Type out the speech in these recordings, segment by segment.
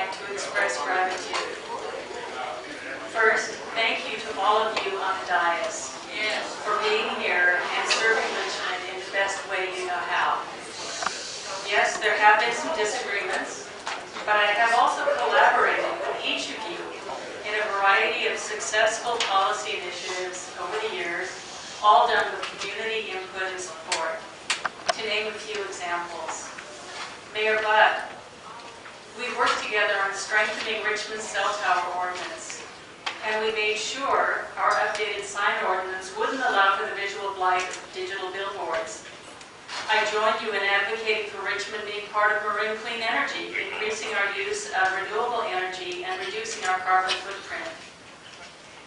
like to express gratitude. First, thank you to all of you on the dais for being here and serving Richmond in the best way you know how. Yes, there have been some disagreements, but I have also collaborated with each of you in a variety of successful policy initiatives over the years, all done with community input and support. To name a few examples. Mayor Budd, we worked together on strengthening Richmond's cell tower ordinance, and we made sure our updated sign ordinance wouldn't allow for the visual blight of digital billboards. I joined you in advocating for Richmond being part of Marin Clean Energy, increasing our use of renewable energy and reducing our carbon footprint.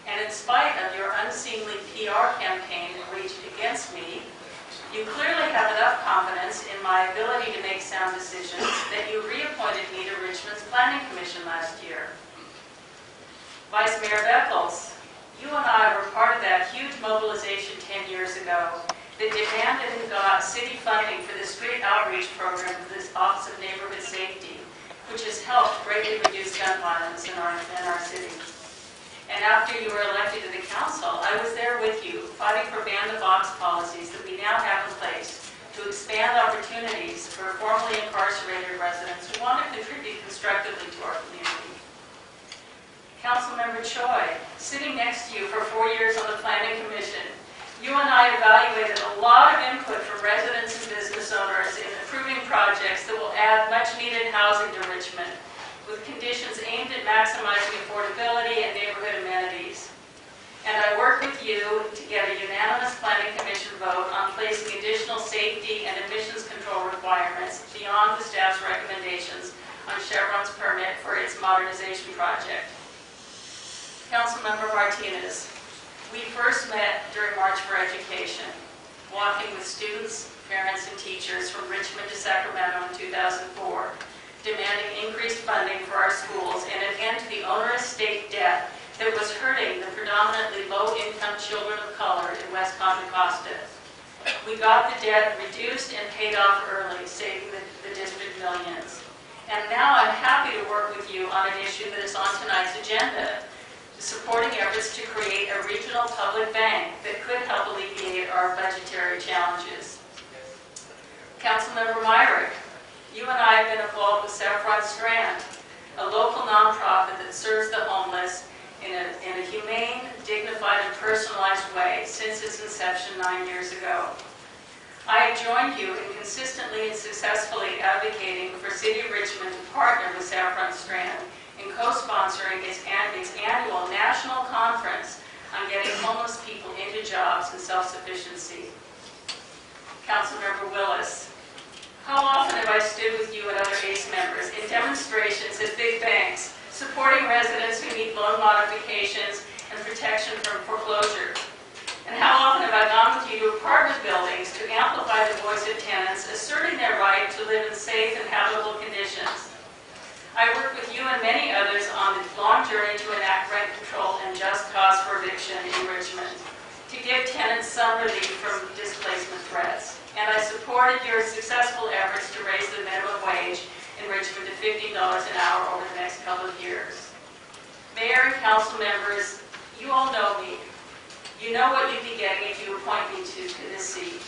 And in spite of your unseemly PR campaign waged against me, you clearly have enough confidence in my ability to make sound decisions that you reappointed me to Richmond's Planning Commission last year. Vice Mayor Beckles, you and I were part of that huge mobilization 10 years ago that demanded and got city funding for the street outreach program for this Office of Neighborhood Safety, which has helped greatly reduce gun violence in our city. And after you were elected to the council, I was there with you, fighting for ban-the-box policies that we now have in place to expand opportunities for formerly incarcerated residents who want to contribute constructively to our community. Councilmember Choi, sitting next to you for 4 years on the Planning Commission, you and I evaluated a lot of input from residents and business owners in approving projects that will add much-needed housing to Richmond, with conditions aimed at maximizing affordability and neighborhood amenities. And I worked with you to get a unanimous Planning Commission vote on placing additional safety and emissions control requirements beyond the staff's recommendations on Chevron's permit for its modernization project. Councilmember Martinez, we first met during March for Education, walking with students, parents, and teachers from Richmond to Sacramento in 2004. Demanding increased funding for our schools and an end to the onerous state debt that was hurting the predominantly low-income children of color in West Contra Costa. We got the debt reduced and paid off early, saving the district millions. And now I'm happy to work with you on an issue that is on tonight's agenda, supporting efforts to create a regional public bank that could help alleviate our budgetary challenges. Councilmember Myrick, you and I have been involved with Saffron Strand, a local nonprofit that serves the homeless in a humane, dignified, and personalized way since its inception 9 years ago. I have joined you in consistently and successfully advocating for City of Richmond to partner with Saffron Strand in co-sponsoring its annual national conference on getting homeless people into jobs and self-sufficiency. Councilmember Willis, how often have I stood with you and other ACE members in demonstrations at big banks, supporting residents who need loan modifications and protection from foreclosure? And how often have I gone with you to apartment buildings to amplify the voice of tenants asserting their right to live in safe and habitable conditions? I work with you and many others on the long journey to enact rent control and just cause for eviction in Richmond, to give tenants some relief from displacement threats. And I supported your successful efforts to raise the minimum wage in Richmond to $15 an hour over the next couple of years. Mayor and council members, you all know me. You know what you'd be getting if you appoint me to this seat,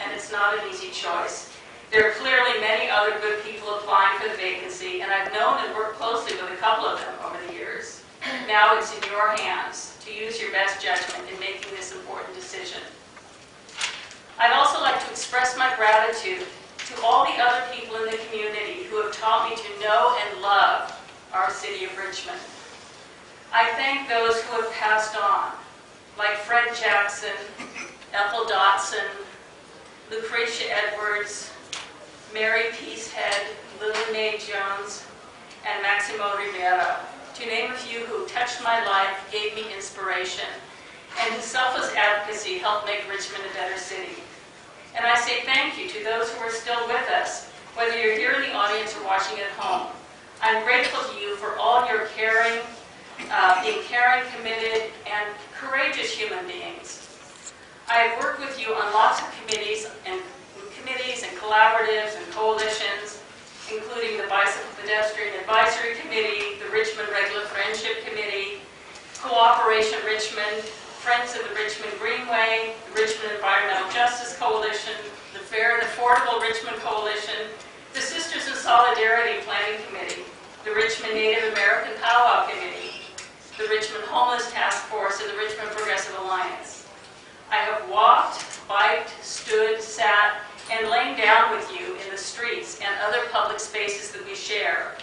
and it's not an easy choice. There are clearly many other good people applying for the vacancy, and I've known and worked closely with a couple of them over the years. Now it's in your hands to use your best judgment in making this important decision. I'd also like to express my gratitude to all the other people in the community who have taught me to know and love our city of Richmond. I thank those who have passed on, like Fred Jackson, Ethel Dotson, Lucretia Edwards, Mary Peacehead, Lily Mae Jones, and Maximo Rivera, to name a few who touched my life, gave me inspiration, and whose selfless advocacy helped make Richmond a better city. And I say thank you to those who are still with us, whether you're here in the audience or watching at home. I'm grateful to you for all your caring, being caring, committed, and courageous human beings. I have worked with you on lots of committees and collaboratives and coalitions, including the Bicycle Pedestrian Advisory Committee, the Richmond Regular Friendship Committee, Cooperation Richmond, Friends of the Richmond Greenway, the Richmond Environmental Justice Coalition, the Fair and Affordable Richmond Coalition, the Sisters in Solidarity Planning Committee, the Richmond Native American Powwow Committee, the Richmond Homeless Task Force, and the Richmond Progressive Alliance. I have walked, biked, stood, sat, and lain down with you in the streets and other public spaces that we share,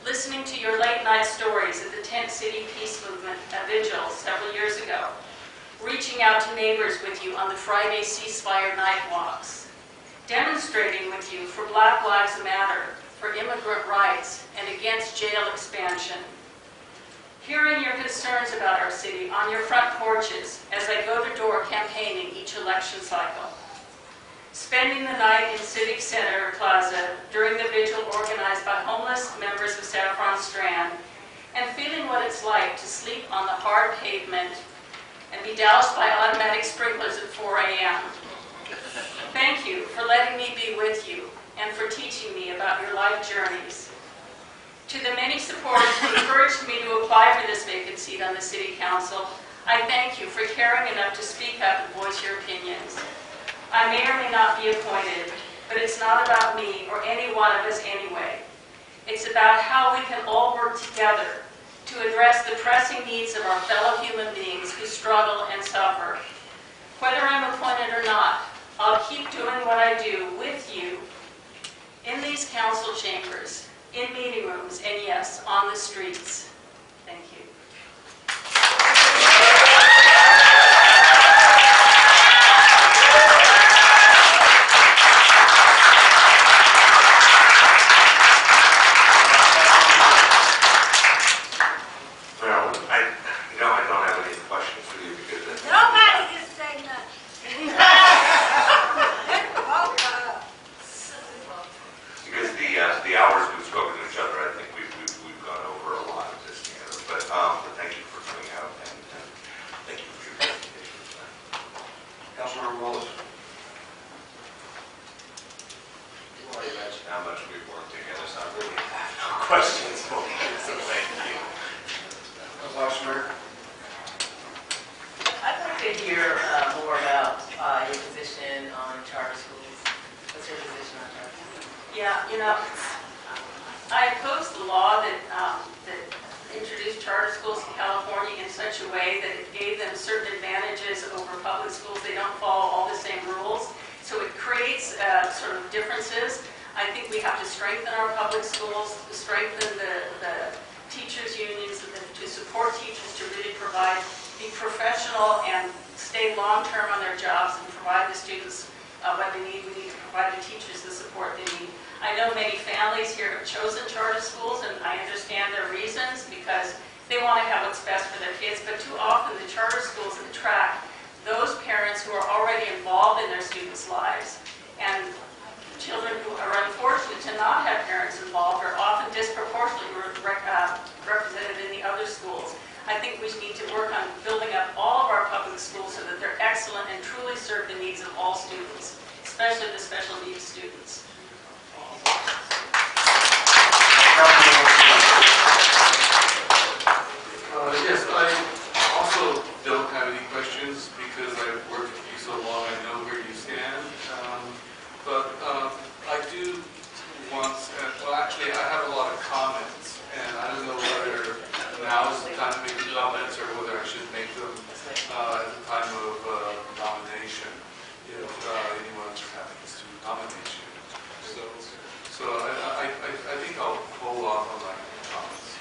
listening to your late-night stories at the Tent City Peace Movement Vigil several years ago, reaching out to neighbors with you on the Friday ceasefire night walks, demonstrating with you for Black Lives Matter, for immigrant rights, and against jail expansion, hearing your concerns about our city on your front porches as I go to door campaigning each election cycle, spending the night in Civic Center Plaza during the vigil organized by homeless members of Saffron Strand, and feeling what it's like to sleep on the hard pavement and be doused by automatic sprinklers at 4 a.m. Thank you for letting me be with you and for teaching me about your life journeys. To the many supporters who encouraged me to apply for this vacant seat on the City Council, I thank you for caring enough to speak up and voice your opinions. I may or may not be appointed, but it's not about me or any one of us anyway. It's about how we can all work together to address the pressing needs of our fellow human beings who struggle and suffer. Whether I'm appointed or not, I'll keep doing what I do with you in these council chambers, in meeting rooms, and yes, on the streets. Thank you. I opposed the law that introduced charter schools in California in such a way that it gave them certain advantages over public schools. They don't follow all the same rules, so it creates sort of differences. I think we have to strengthen our public schools, strengthen the teachers' unions to support teachers to really be professional and stay long-term on their jobs and provide the students what they need. We need to provide the teachers the support they need. I know many families here have chosen charter schools, and I understand their reasons because they want to have what's best for their kids, but too often the charter schools attract those parents who are already involved in their students' lives. And children who are unfortunate to not have parents involved are often disproportionately represented in the other schools. I think we need to work on building up all of our public schools so that they're excellent and truly serve the needs of all students, especially the special needs students. Yes, I also don't have any questions because I've worked with you so long, I know where you stand. But I do want, well actually I have a lot of comments, and I don't know whether now is the time to make the comments or whether I should make them at the time of nomination, if anyone happens to nominate you. So I think I'll hold off on my comments.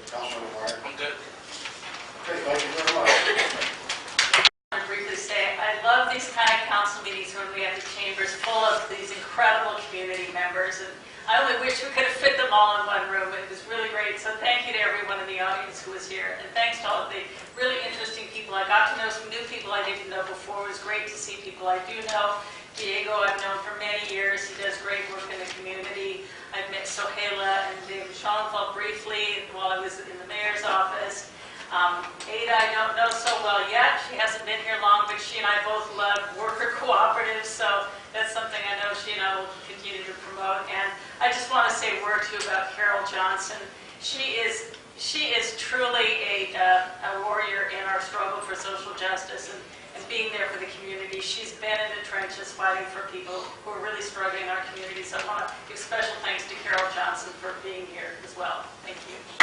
Councilman Martin. I'm good. Okay, thank you very much. I want to briefly say I love these kind of council meetings when we have the chambers full of these incredible community members, and I only wish we could have fit them all in one room. It was really great. So thank you to everyone in the audience who was here, and thanks to all of the really interesting people. I got to know some new people I didn't know before. It was great to see people I do know. Diego I've known for many years. He does great work in the community. I've met Sohaila and David Schoenfeld briefly while I was in the mayor's office. Ada I don't know so well yet. She hasn't been here long, but she and I both love worker cooperatives, so that's something I know she and I will continue to promote. And I just want to say a word too about Carol Johnson. She is truly a warrior in our struggle for social justice and being there for the community. She's been in the trenches fighting for people who are really struggling in our community. So I want to give special thanks to Carol Johnson for being here as well. Thank you.